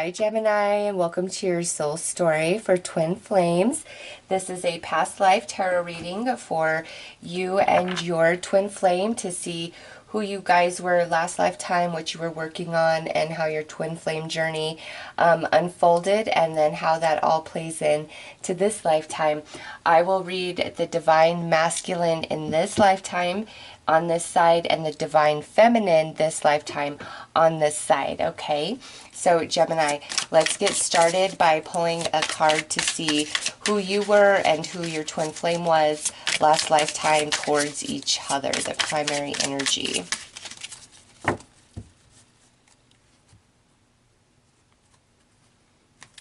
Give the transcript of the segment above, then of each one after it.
Hi Gemini, and welcome to your soul story for twin flames. This is a past life tarot reading for you and your twin flame to see who you guys were last lifetime, what you were working on, and how your twin flame journey unfolded, and then how that all plays in to this lifetime. I will read the divine masculine in this lifetime on this side and the divine feminine this lifetime on this side, okay? So Gemini, let's get started by pulling a card to see who you were and who your twin flame was last lifetime towards each other, the primary energy.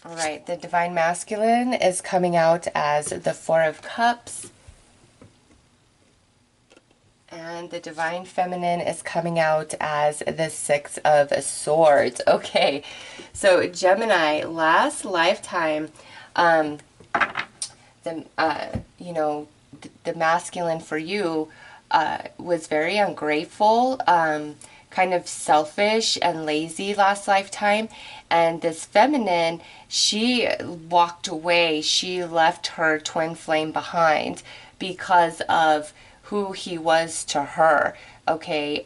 All right, the divine masculine is coming out as the Four of Cups. And the divine feminine is coming out as the Six of Swords. Okay, so Gemini, last lifetime, the masculine for you was very ungrateful, kind of selfish and lazy last lifetime. And this feminine, she walked away. She left her twin flame behind because of who he was to her. Okay,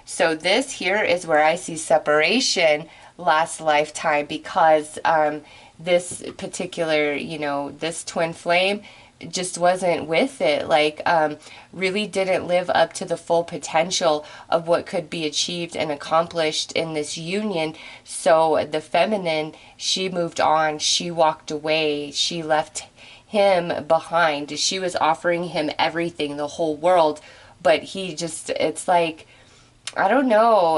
so this here is where I see separation last lifetime, because this particular, this twin flame just wasn't with it, like really didn't live up to the full potential of what could be achieved and accomplished in this union. So the feminine, she moved on, she walked away, she left him behind. She was offering him everything, the whole world, but he just, it's like, I don't know,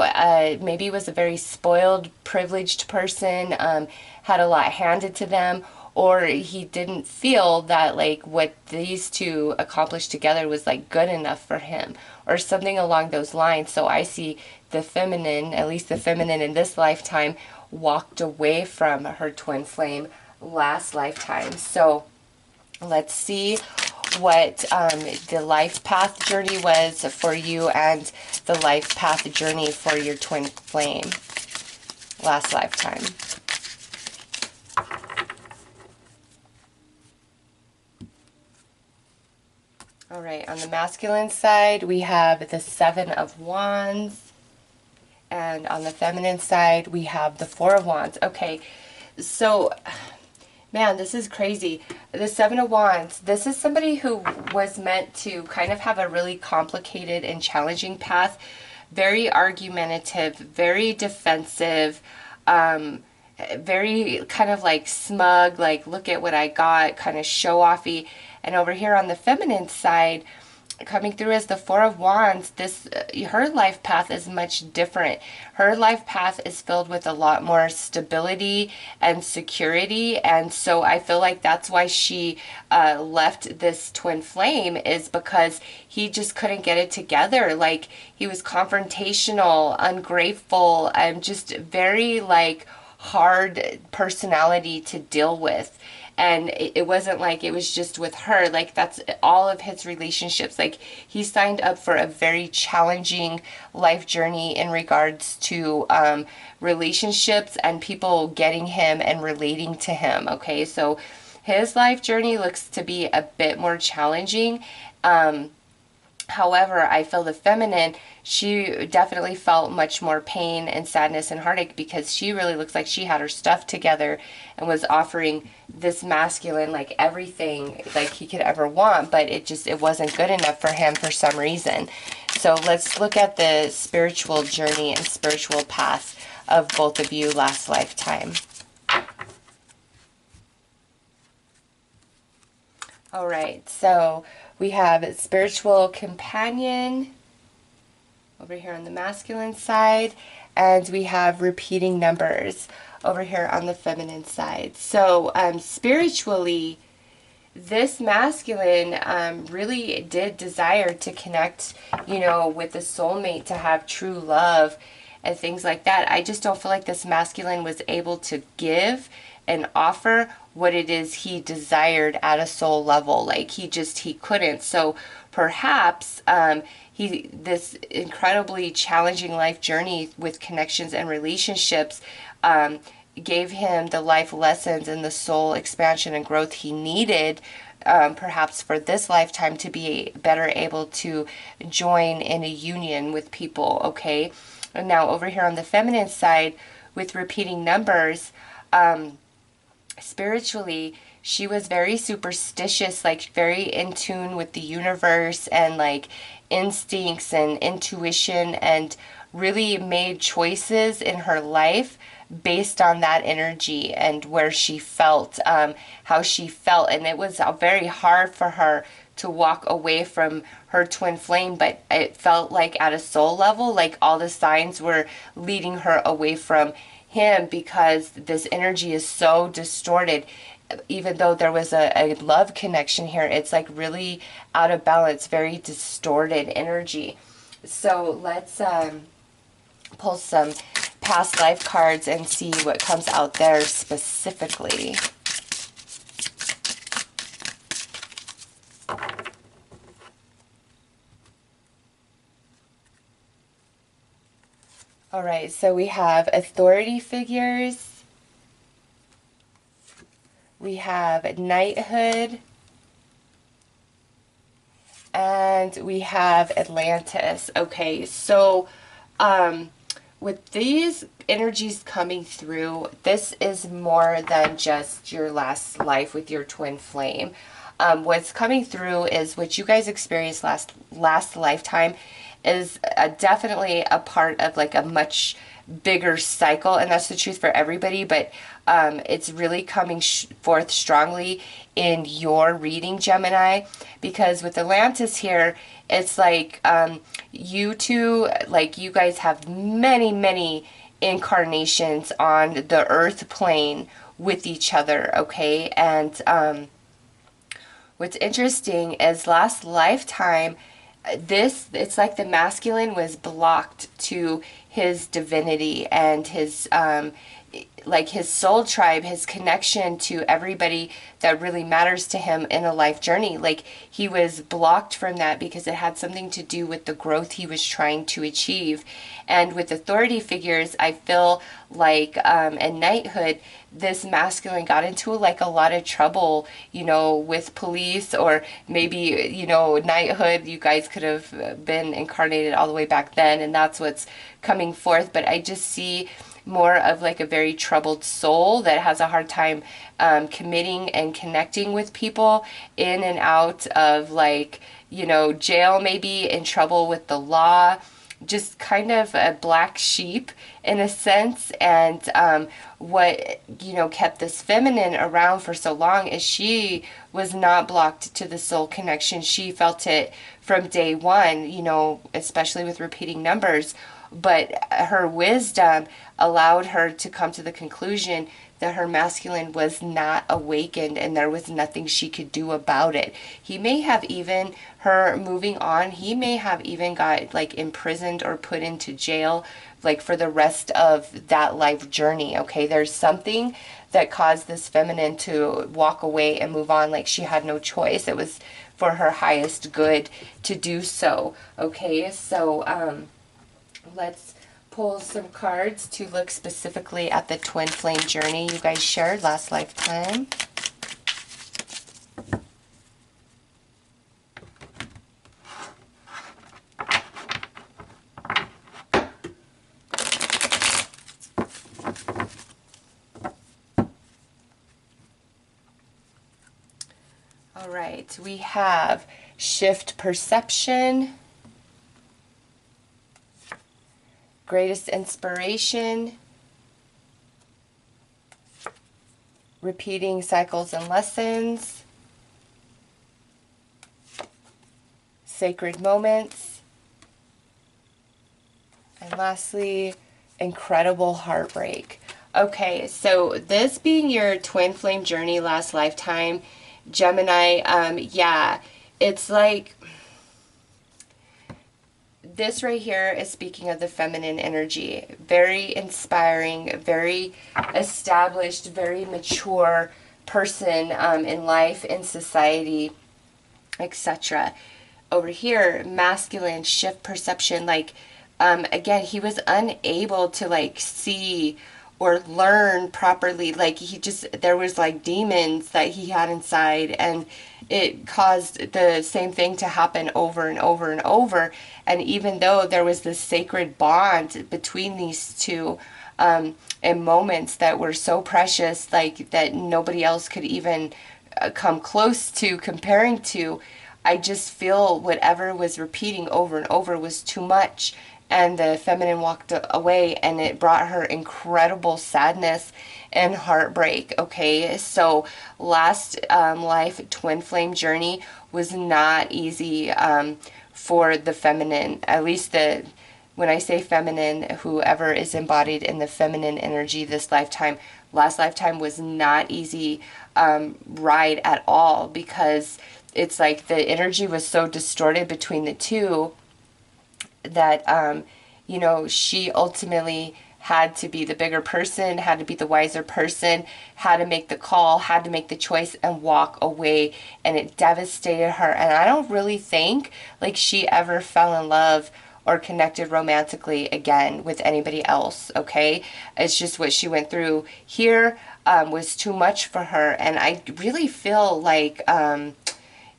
maybe he was a very spoiled, privileged person, had a lot handed to them, or he didn't feel that like what these two accomplished together was like good enough for him, or something along those lines. So I see the feminine, at least the feminine in this lifetime, walked away from her twin flame last lifetime. So let's see what the life path journey was for you and the life path journey for your twin flame last lifetime. All right, on the masculine side, we have the Seven of Wands. And on the feminine side, we have the Four of Wands. Okay, so man, this is crazy. The Seven of Wands, this is somebody who was meant to kind of have a really complicated and challenging path. Very argumentative, very defensive, very kind of like smug, like look at what I got, kind of show-offy. And over here on the feminine side, coming through as the Four of Wands, this her life path is much different. Her life path is filled with a lot more stability and security, and so I feel like that's why she left this twin flame, is because he just couldn't get it together. Like, he was confrontational, ungrateful, and just very like hard personality to deal with. And it wasn't like it was just with her. Like, that's all of his relationships. Like, he signed up for a very challenging life journey in regards to relationships and people getting him and relating to him. Okay, so his life journey looks to be a bit more challenging. However, I feel the feminine, she definitely felt much more pain and sadness and heartache, because she really looks like she had her stuff together and was offering this masculine like everything like he could ever want, but it wasn't good enough for him for some reason. So let's look at the spiritual journey and spiritual path of both of you last lifetime. All right, so we have spiritual companion over here on the masculine side, and we have repeating numbers over here on the feminine side. So spiritually, this masculine really did desire to connect, with the soulmate, to have true love and things like that. I just don't feel like this masculine was able to give and offer what it is he desired at a soul level. Like, he couldn't. So perhaps this incredibly challenging life journey with connections and relationships gave him the life lessons and the soul expansion and growth he needed, perhaps for this lifetime, to be better able to join in a union with people, okay? And now over here on the feminine side, with repeating numbers, spiritually, she was very superstitious, like very in tune with the universe and like instincts and intuition, and really made choices in her life based on that energy and where she felt, how she felt. And it was very hard for her to walk away from her twin flame, but it felt like at a soul level, like all the signs were leading her away from him, because this energy is so distorted. Even though there was a love connection here, it's like really out of balance, very distorted energy. So let's pull some past life cards and see what comes out there specifically. All right, so we have authority figures, we have knighthood, and we have Atlantis. Okay, so with these energies coming through, this is more than just your last life with your twin flame. What's coming through is what you guys experienced last lifetime is definitely a part of like a much bigger cycle, and that's the truth for everybody, but it's really coming forth strongly in your reading, Gemini, because with Atlantis here, it's like you two, like you guys have many incarnations on the earth plane with each other, okay? And what's interesting is last lifetime, it's like the masculine was blocked to his divinity and his like his soul tribe, his connection to everybody that really matters to him in a life journey. Like he was blocked from that because it had something to do with the growth he was trying to achieve. And with authority figures, I feel like in knighthood, this masculine got into like a lot of trouble, you know, with police, or maybe, you know, knighthood, you guys could have been incarnated all the way back then, and that's what's coming forth. But I just see more of like a very troubled soul that has a hard time committing and connecting with people, in and out of like, you know, jail, maybe in trouble with the law, just kind of a black sheep in a sense. And what, you know, kept this feminine around for so long is she was not blocked to the soul connection. She felt it from day one, you know, especially with repeating numbers. But her wisdom allowed her to come to the conclusion that her masculine was not awakened and there was nothing she could do about it. He may have even, her moving on, he may have even got like imprisoned or put into jail like for the rest of that life journey, okay? There's something that caused this feminine to walk away and move on, like she had no choice. It was for her highest good to do so, okay? So, let's pull some cards to look specifically at the twin flame journey you guys shared last lifetime. All right, we have shift perception, greatest inspiration, repeating cycles and lessons, sacred moments, and lastly, incredible heartbreak. Okay, so this being your twin flame journey last lifetime, Gemini, yeah, it's like this right here is speaking of the feminine energy. Very inspiring, very established, very mature person in life, in society, etc. Over here, masculine, shift perception, like, again, he was unable to like see or learn properly. Like he just, there was like demons that he had inside, and it caused the same thing to happen over and over and over. And even though there was this sacred bond between these two, in moments that were so precious, like that nobody else could even come close to comparing to, I just feel whatever was repeating over and over was too much, and the feminine walked away, and it brought her incredible sadness and heartbreak. Okay, so last life twin flame journey was not easy for the feminine. At least the, when I say feminine, whoever is embodied in the feminine energy this lifetime, last lifetime was not easy ride at all, because it's like the energy was so distorted between the two that, you know, she ultimately had to be the bigger person, had to be the wiser person, had to make the call, had to make the choice and walk away. And it devastated her. And I don't really think like she ever fell in love or connected romantically again with anybody else, okay? It's just what she went through here was too much for her. And I really feel like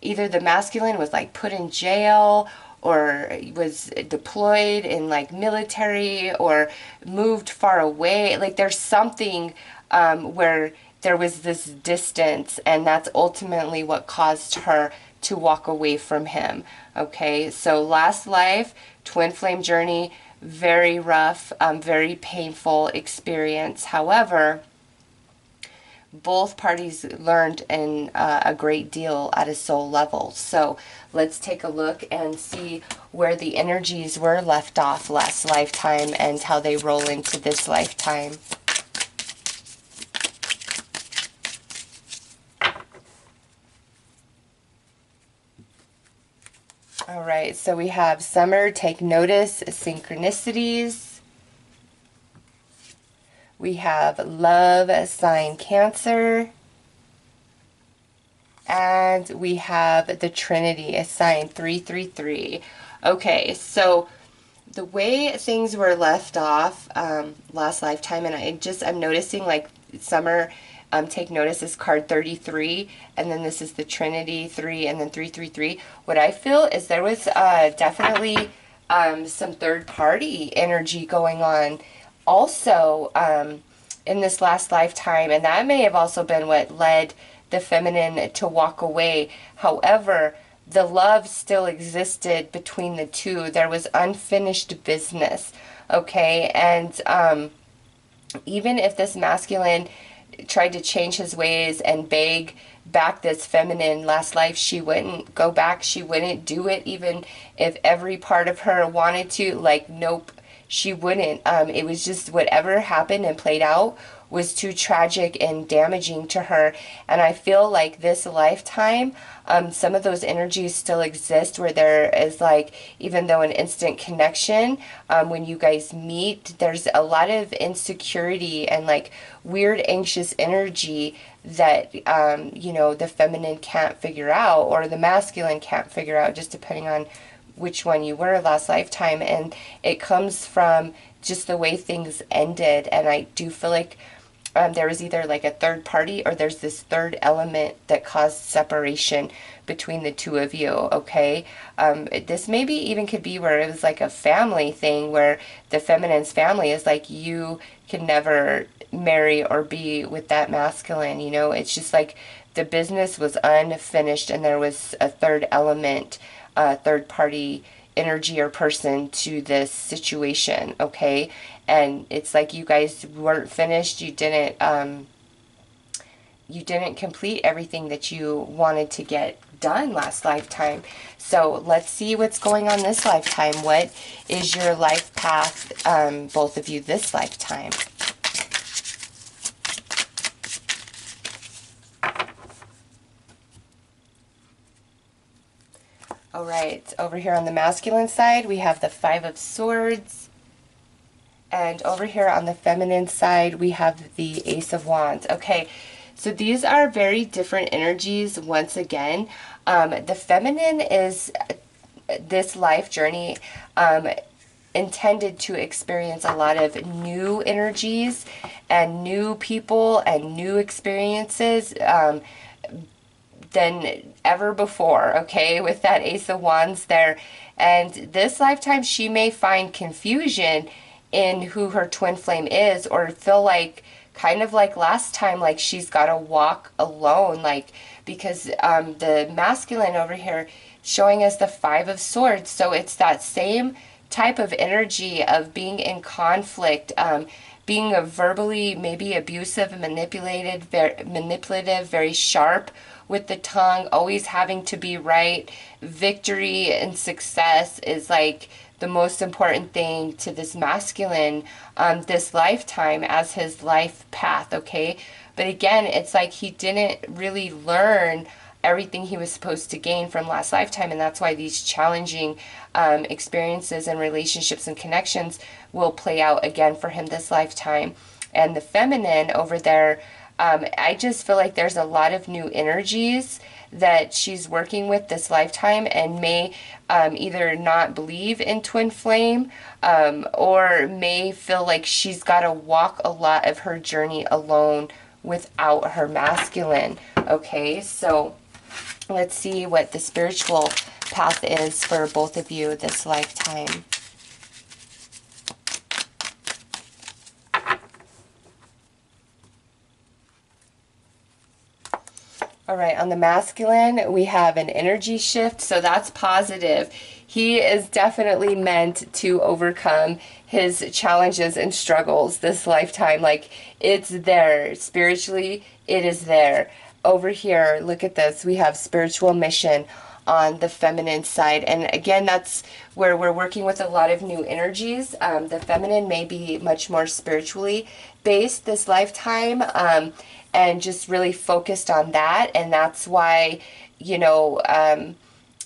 either the masculine was like put in jail, or was deployed in like military, or moved far away. Like there's something where there was this distance, and that's ultimately what caused her to walk away from him. Okay, so last life, twin flame journey, very rough, very painful experience. However, both parties learned a great deal at a soul level. So let's take a look and see where the energies were left off last lifetime and how they roll into this lifetime. All right, so we have Summer, take notice, synchronicities. We have Love, sign Cancer. And we have the Trinity, sign 333. Okay, so the way things were left off last lifetime, and I'm noticing like Summer, take notice, is card 33, and then this is the Trinity 3, and then 333. What I feel is there was definitely some third party energy going on also in this last lifetime, and that may have also been what led the feminine to walk away. However, the love still existed between the two. There was unfinished business, okay? And even if this masculine tried to change his ways and beg back this feminine last life, she wouldn't go back. She wouldn't do it, even if every part of her wanted to. Like, nope, she wouldn't. It was just whatever happened and played out was too tragic and damaging to her. And I feel like this lifetime, some of those energies still exist, where there is like, even though an instant connection, when you guys meet, there's a lot of insecurity and like weird anxious energy that, you know, the feminine can't figure out, or the masculine can't figure out, just depending on which one you were last lifetime. And it comes from just the way things ended. And I do feel like there was either like a third party, or there's this third element that caused separation between the two of you, okay? This maybe even could be where it was like a family thing, where the feminine's family is like, you can never marry or be with that masculine, you know? It's just like the business was unfinished, and there was a third element, third party energy or person to this situation, okay? And it's like you guys weren't finished. You didn't complete everything that you wanted to get done last lifetime. So let's see what's going on this lifetime. What is your life path, both of you, this lifetime? All right, over here on the masculine side, we have the Five of Swords. And over here on the feminine side, we have the Ace of Wands. Okay, so these are very different energies once again. The feminine is this life journey. intended to experience a lot of new energies and new people and new experiences than ever before, okay, with that Ace of Wands there. And this lifetime, she may find confusion in who her twin flame is, or feel like, kind of like last time, like she's got to walk alone, like, because the masculine over here showing us the Five of Swords. So it's that same type of energy of being in conflict, being a verbally maybe abusive, manipulated, manipulative, very sharp with the tongue, always having to be right. Victory and success is like the most important thing to this masculine this lifetime as his life path, okay? But again, it's like he didn't really learn everything he was supposed to gain from last lifetime, and that's why these challenging experiences and relationships and connections will play out again for him this lifetime. And the feminine over there, I just feel like there's a lot of new energies that she's working with this lifetime, and may either not believe in twin flame or may feel like she's got to walk a lot of her journey alone without her masculine. Okay, so let's see what the spiritual path is for both of you this lifetime. All right, on the masculine, we have an energy shift, so that's positive. He is definitely meant to overcome his challenges and struggles this lifetime. Like, it's there. Spiritually, it is there. Over here, look at this. We have spiritual mission on the feminine side. And again, that's where we're working with a lot of new energies. The feminine may be much more spiritually based this lifetime, and just really focused on that. And that's why, you know,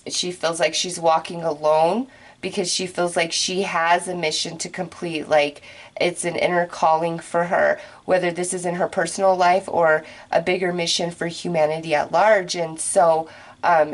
she feels like she's walking alone, because she feels like she has a mission to complete. Like, it's an inner calling for her, whether this is in her personal life or a bigger mission for humanity at large. And so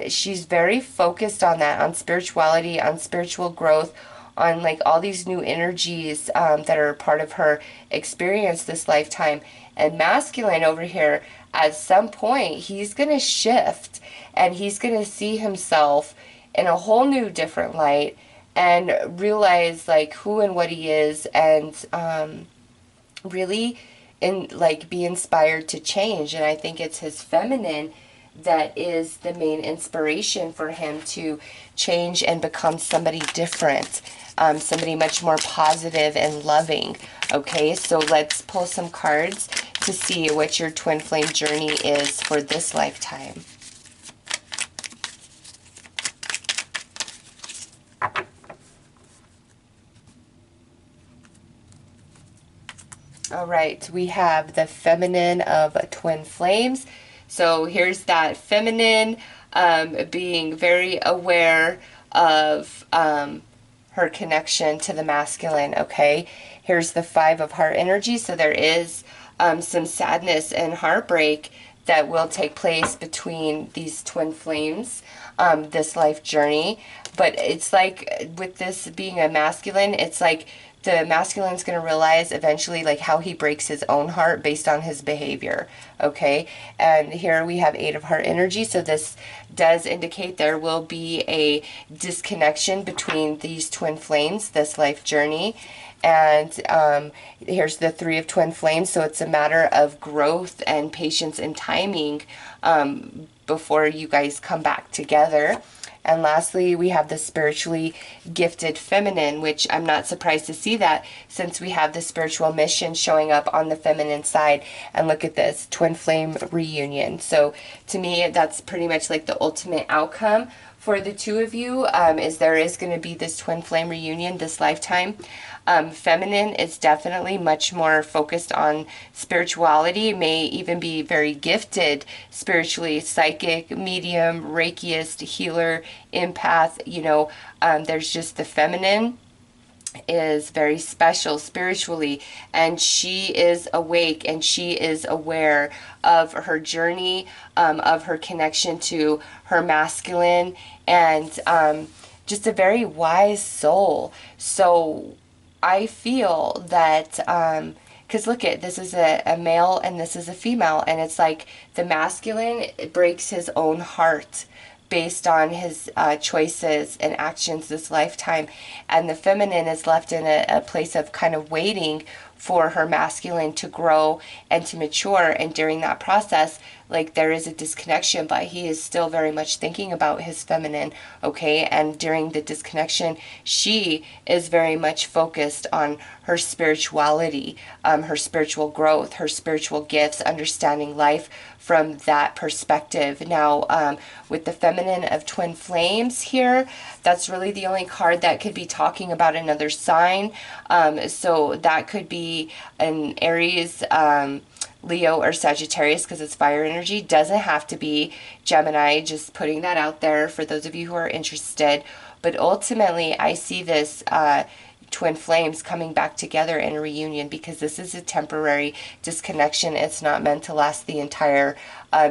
she's very focused on that, on spirituality, on spiritual growth, on like all these new energies that are part of her experience this lifetime. And masculine over here, at some point, he's going to shift, and he's going to see himself in a whole new different light, and realize like who and what he is, and really be inspired to change. And I think it's his feminine that is the main inspiration for him to change and become somebody different, somebody much more positive and loving. Okay, so let's pull some cards to see what your twin flame journey is for this lifetime. All right, we have the feminine of twin flames. So here's that feminine being very aware of her connection to the masculine, okay? Here's the Five of Heart energy. So there is some sadness and heartbreak that will take place between these twin flames this life journey. But it's like, with this being a masculine, it's like the masculine's going to realize eventually like how he breaks his own heart based on his behavior, okay? And here we have Eight of Heart energy, so this does indicate there will be a disconnection between these twin flames this life journey. And here's the Three of Twin Flames, so it's a matter of growth and patience and timing before you guys come back together. And lastly, we have the spiritually gifted feminine, which I'm not surprised to see that, since we have the spiritual mission showing up on the feminine side. And look at this, twin flame reunion. So to me, that's pretty much like the ultimate outcome for the two of you, is there is going to be this twin flame reunion this lifetime. Feminine is definitely much more focused on spirituality, may even be very gifted spiritually, psychic, medium, Reikiist, healer, empath, you know. There's just the feminine is very special spiritually, and she is awake and she is aware of her journey, of her connection to her masculine, and just a very wise soul. So I feel that, because look at this is a male and this is a female, and it's like the masculine breaks his own heart based on his choices and actions this lifetime, and the feminine is left in a place of kind of waiting for her masculine to grow and to mature. And during that process, like, there is a disconnection, but he is still very much thinking about his feminine, okay? And during the disconnection, she is very much focused on her spirituality, her spiritual growth, her spiritual gifts, understanding life from that perspective. Now, with the feminine of twin flames here, that's really the only card that could be talking about another sign. So that could be an Aries, Leo, or Sagittarius, because it's fire energy. Doesn't have to be Gemini, just putting that out there for those of you who are interested. But ultimately, I see this twin flames coming back together in a reunion, because this is a temporary disconnection. It's not meant to last the entire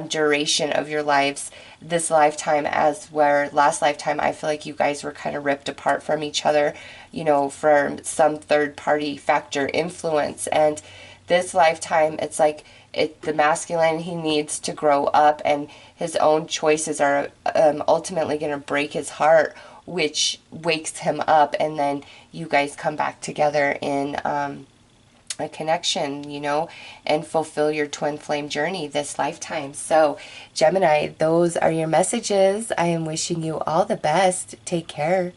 duration of your lives this lifetime, as where last lifetime I feel like you guys were kind of ripped apart from each other, you know, from some third party factor influence. And this lifetime, it's like the masculine, he needs to grow up, and his own choices are ultimately going to break his heart, which wakes him up, and then you guys come back together in a connection, you know, and fulfill your twin flame journey this lifetime. So, Gemini, those are your messages. I am wishing you all the best. Take care.